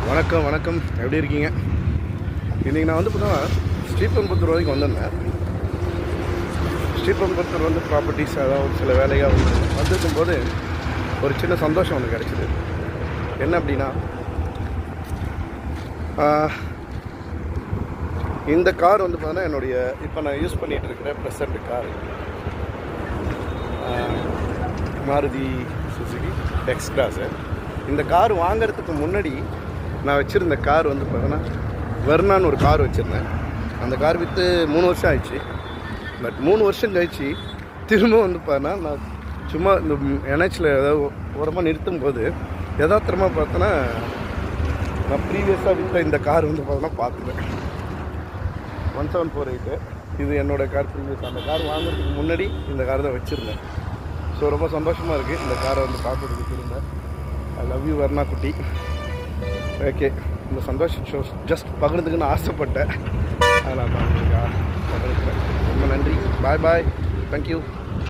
வணக்கம் வணக்கம், எப்படி இருக்கீங்க? இன்றைக்கி நான் வந்து பார்த்தோன்னா ஸ்ரீபெரும்புத்தூர் வரைக்கும் வந்திருந்தேன். ஸ்ரீபெரும்புத்தூர் வந்து ப்ராப்பர்ட்டிஸ் அதாவது சில வேலையாக வந்துருக்கும்போது ஒரு சின்ன சந்தோஷம் ஒன்று கிடச்சிது. என்ன அப்படின்னா, இந்த கார் வந்து பார்த்தோன்னா என்னுடைய இப்போ நான் யூஸ் பண்ணிகிட்டு இருக்கிற ப்ரெசண்ட் கார் மாருதி சுசுகி எக்ஸ்ட்ராஸு. இந்த கார் வாங்கிறதுக்கு முன்னாடி நான் வச்சுருந்த கார் வந்து பார்த்தோன்னா வெர்னான்னு ஒரு கார் வச்சுருந்தேன். அந்த கார் விற்று 3 வருஷம் ஆயிடுச்சு. பட் 3 வருஷம் கழிச்சு திரும்ப வந்து பார்த்தோன்னா நான் சும்மா இந்த என்ஹெச்சில் ஏதாவது ஓரமாக நிறுத்தும் போது யதார்த்தமாக பார்த்தோன்னா நான் ப்ரீவியஸாக விற்ற இந்த கார் வந்து பார்த்தோன்னா பார்த்துட்டேன். 1748. இது என்னோடய கார். ப்ரீவியஸ் அந்த கார் வாங்குறதுக்கு முன்னாடி இந்த கார் தான் வச்சுருந்தேன். ஸோ ரொம்ப சந்தோஷமாக இருக்குது இந்த காரை வந்து பார்க்குறதுக்கு திரும்ப. ஐ லவ் யூ வர்ணா குட்டி. ஓகே, இந்த சந்தோஷம் ஜஸ்ட் பகிர்ந்துக்குன்னு ஆசைப்பட்டேன். அதனால் நான் பகிர்ந்துக்கிறேன். ரொம்ப நன்றி. பாய் பாய். தேங்க்யூ.